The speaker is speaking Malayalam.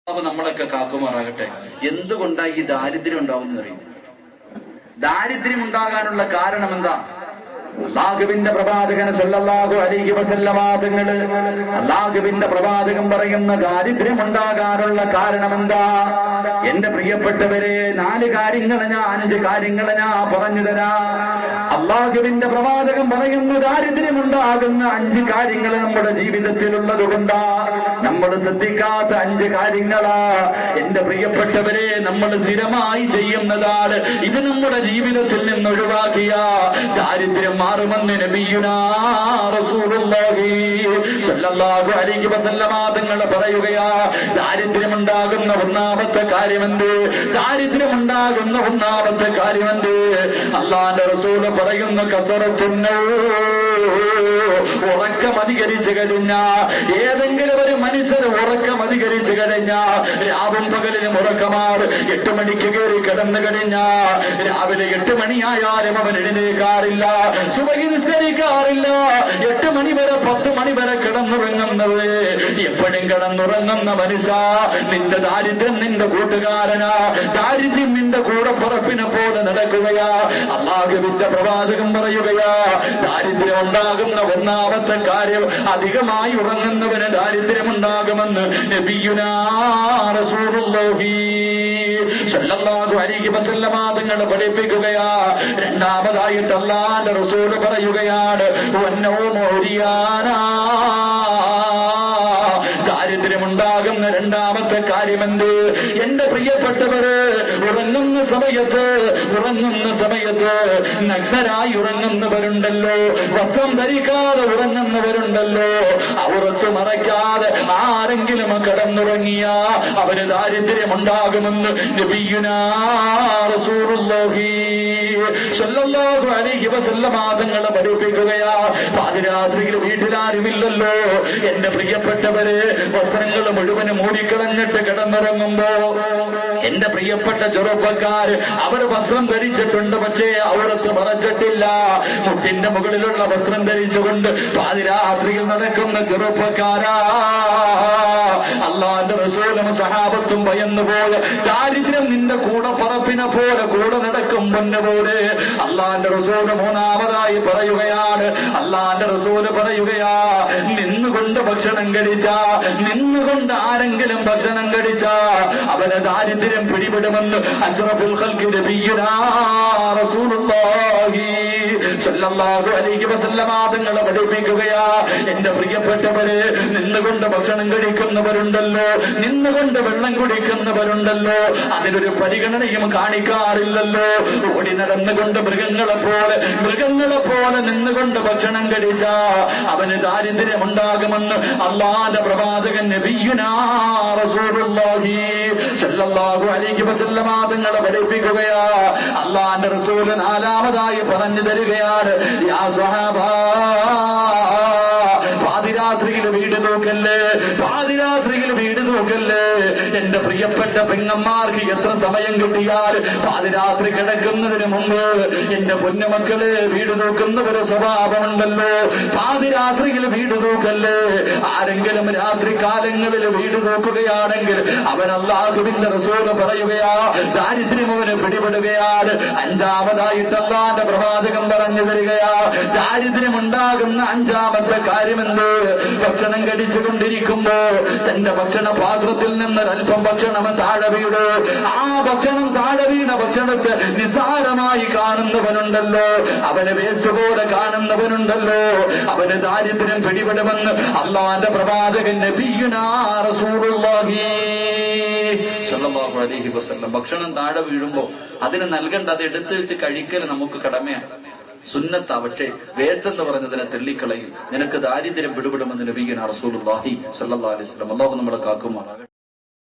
അപ്പൊ നമ്മളൊക്കെ കാക്കുമാറാകട്ടെ. എന്തുകൊണ്ടാ ഈ ദാരിദ്ര്യം ഉണ്ടാവുന്ന അറിയും? ദാരിദ്ര്യം ഉണ്ടാകാനുള്ള കാരണം എന്താ? അല്ലാഹുവിന്റെ പ്രവാചകൻ സല്ലല്ലാഹു അലൈഹി വസല്ലമ തങ്ങള് അല്ലാഹുവിന്റെ പ്രവാചകൻ പറയുന്ന ദാരിദ്ര്യം ഉണ്ടാകാനുള്ള കാരണം എന്താ? എന്റെ പ്രിയപ്പെട്ടവരെ, 4 കാര്യങ്ങൾ 5 കാര്യങ്ങൾ ഞാൻ പറഞ്ഞു തരാം. അല്ലാഹുവിന്റെ പ്രവാചകൻ പറയുന്ന ദാരിദ്ര്യം ഉണ്ടാകുന്ന 5 കാര്യങ്ങൾ നമ്മുടെ ജീവിതത്തിലുള്ളത് കൊണ്ടാ നമ്മൾ ശ്രദ്ധിക്കാത്ത 5 കാര്യങ്ങളാ. എന്റെ പ്രിയപ്പെട്ടവരെ, നമ്മൾ സ്ഥിരമായി ചെയ്യുന്നതാണ്. ഇത് നമ്മുടെ ജീവിതത്തിൽ നിന്ന് ഒഴിവാക്കിയ ദാരിദ്ര്യം മാറുമെന്ന് നബിയുനാ റസൂലുള്ളാഹി സ്വല്ലല്ലാഹു അലൈഹി വസല്ലമ തങ്ങൾ പറയുകയാ. ദാരിദ്ര്യമുണ്ടാകുന്ന ഒന്നാമത്തെ കാര്യമെന്ത്? ദാരിദ്ര്യമുണ്ടാകുന്ന ഒന്നാമത്തെ കാര്യമെന്ത്? അല്ലാഹുവിന്റെ റസൂൽ പറയുന്ന കസറത്തുന്നോ, ഉറക്കം അധികരിച്ചു കഴിഞ്ഞ ഏതെങ്കിലും ഒരു മനുഷ്യന് ഉറക്കം അധികരിച്ചു കഴിഞ്ഞ രാവും പകലിനും ഉറക്കമാറ് 8 മണിക്ക് കയറി കിടന്നു കഴിഞ്ഞ രാവിലെ 8 മണിയായാലും അവൻ എഴുന്നേൽക്കാറില്ല, സുബഹി നിസ്കരിക്കാറില്ല. 8 മണി വരെ 10 മണി വരെ കിടന്നുറങ്ങുന്നത്, എപ്പോഴും കിടന്നുറങ്ങുന്ന മനുഷ്യ, നിന്റെ ദാരിദ്ര്യം നിന്റെ കൂട്ടുകാരനാ. ദാരിദ്ര്യം നിന്റെ കൂടപ്പുറപ്പിനെ പോലെ നടക്കുകയാ. അല്ലാഹുവിന്റെ പ്രവാചകൻ പറയുകയാ, ദാരിദ്ര്യം ഉണ്ടാകുന്ന ഒന്നാമത്തെ കാര്യം, അധികമായി ഉറങ്ങുന്നവന് ദാരിദ്ര്യമുണ്ടാകുമെന്ന് നബിയുനാ റസൂലുള്ളാഹി സ്വല്ലല്ലാഹു അലൈഹി വസല്ലമ തങ്ങൾ പഠിപ്പിക്കുകയാ. രണ്ടാമതായിട്ട് അല്ലാഹുവിന്റെ റസൂൽ പറയുകയാണ്, ദാരിദ്ര്യമുണ്ടാകുന്ന രണ്ടാമത്തെ കാര്യമെന്ത്? എന്റെ പ്രിയപ്പെട്ടവര്, ഉറങ്ങുന്ന സമയത്ത് നഗ്നരായി ഉറങ്ങുന്നവരുണ്ടല്ലോ, വസ്ത്രം ധരിക്കാതെ ഉറങ്ങുന്നവരുണ്ടല്ലോ, ഔറത്ത് മറയ്ക്കാതെ ആരെങ്കിലും കിടന്നുറങ്ങിയ അവന് ദാരിദ്ര്യമുണ്ടാകുമെന്ന് നബിയുനാ റസൂലുള്ളാഹി സ്വല്ലല്ലാഹു അലൈഹി വസല്ലമ തങ്ങൾ പഠിപ്പിക്കുകയാ. പാതിരാത്രിയിൽ വീട്ടിലാരുമില്ലല്ലോ, എന്റെ പ്രിയപ്പെട്ടവര്, വസ്ത്രങ്ങൾ മുഴുവനും മൂടിക്കളഞ്ഞിട്ട് കിടന്നുറങ്ങുമ്പോ എന്റെ പ്രിയപ്പെട്ട ചെറുപ്പക്കാര്, അവർ വസ്ത്രം ധരിച്ചിട്ടുണ്ട്, പക്ഷേ ഔറത്ത് മറച്ചിട്ടില്ല. മുട്ടിന്റെ മുകളിലുള്ള വസ്ത്രം ധരിച്ചുകൊണ്ട് പാതിരാത്രിയിൽ നടക്കുന്ന ചെറുപ്പക്കാരാ, അല്ലാഹുവിന്റെ റസൂലും സഹാബത്തും ഭയന്നുപോലെ, ദാരിദ്ര്യം നിന്റെ കൂടെ പറപ്പിനെ പോലെ കൂടെ നടക്കും പൊന്നുപോലെ. അല്ലാഹുവിന്റെ റസൂൽ മൂന്നാമതായി പറയുകയാണ്, അല്ലാഹുവിന്റെ റസൂൽ പറയുകയാ, നിന്നുകൊണ്ട് ഭക്ഷണം കഴിച്ച, നിന്നുകൊണ്ട് ആരെങ്കിലും ഭക്ഷണം കഴിച്ച അവന് ദാരിദ്ര്യം പിടിപെടുമെന്ന് അഷ്റഫുൽ ഖൽഖി നബിയുനാ റസൂലുള്ളാഹി സ്വല്ലല്ലാഹു അലൈഹി വസല്ലമ തങ്ങൾ പഠിപ്പിക്കുകയാ. എന്റെ പ്രിയപ്പെട്ടവര്, നിന്നുകൊണ്ട് ഭക്ഷണം കഴിക്കുന്നവരുണ്ടല്ലോ, നിന്നുകൊണ്ട് വെള്ളം കുടിക്കുന്നവരുണ്ടല്ലോ, അതിനൊരു പരിഗണനയും കാണിക്കാറില്ലല്ലോ. ഓടി നടന്നുകൊണ്ട് മൃഗങ്ങളെ പോലെ നിന്നുകൊണ്ട് ഭക്ഷണം കഴിച്ച അവന് ദാരിദ്ര്യമുണ്ടാകുമെന്ന് അല്ലാഹുവിന്റെ പ്രവാചകൻ നബിയുനാ റസൂലുള്ളാഹി സ്വല്ലല്ലാഹു അലൈഹി വസല്ലമ തങ്ങൾ പഠിപ്പിക്കുകയാ. അല്ലാഹുവിന്റെ റസൂൽ നാലാമതായി പറഞ്ഞു തരികയാണ്, യാ സ്വഹാബാ, പാതിരാത്രിയിൽ വീട് നോക്കല്ലേ, പാതിരാത്രിയിൽ വീട് നോക്കല്ലേ. എന്റെ പ്രിയപ്പെട്ട പെങ്ങന്മാർക്ക് എത്ര സമയം കിട്ടിയാൽ പാതിരാത്രി കിടക്കുന്നതിന് മുമ്പ് എന്റെ പൊന്നുമക്കള് വീട് നോക്കുന്നവരെ സ്വഭാവമുണ്ടല്ലോ. പാതിരാത്രിയിൽ വീട് നോക്കല്ലേ. ആരെങ്കിലും രാത്രി കാലങ്ങളിൽ വീട് നോക്കുകയാണെങ്കിൽ അവൻ അല്ലാഹുവിന്റെ റസൂൽ പറയുകയാ, ദാരിദ്ര്യം അവന് പിടിപെടുകയാണ്. അഞ്ചാമതായിട്ട് അല്ലാഹുവിന്റെ പ്രവാചകൻ പറഞ്ഞു തരികയാ, ദാരിദ്ര്യമുണ്ടാകുന്ന 5ാമത്തെ കാര്യമെന്ന്? ഭക്ഷണം കഴിച്ചുകൊണ്ടിരിക്കുമ്പോ തന്റെ ഭക്ഷണ പാത്രത്തിൽ നിന്ന് അല്പം ഭക്ഷണം താഴെ വീട്, ആ ഭക്ഷണം താഴെ വീണ ഭക്ഷണത്തെ നിസാരമായി കാണുന്നവനുണ്ടല്ലോ, അവന് വേസ്റ്റ് പോലെ കാണുന്നവനുണ്ടല്ലോ, അവന് ദാരിദ്ര്യം പിടിപെടുമെന്ന് അല്ലാഹുവിന്റെ പ്രവാചകൻ നബിയുനാ റസൂലുള്ളാഹി സ്വല്ലല്ലാഹു അലൈഹി വസല്ലം. ഭക്ഷണം താഴെ വീഴുമ്പോ അതിന് നൽകേണ്ട, അത് എടുത്തു വെച്ച് കഴിക്കൽ നമുക്ക് കടമയാണ്, സുന്നത്താ. പക്ഷേ വേസ്റ്റ് എന്ന് പറഞ്ഞതിനെ തെള്ളിക്കളയും, നിനക്ക് ദാരിദ്ര്യം പിടിപെടുമെന്ന് നബിയുനാ റസൂലുള്ളാഹി സ്വല്ലല്ലാഹു അലൈഹി വസല്ലം. അല്ലാഹു നമ്മളെ കാക്കുമാറാകട്ടെ.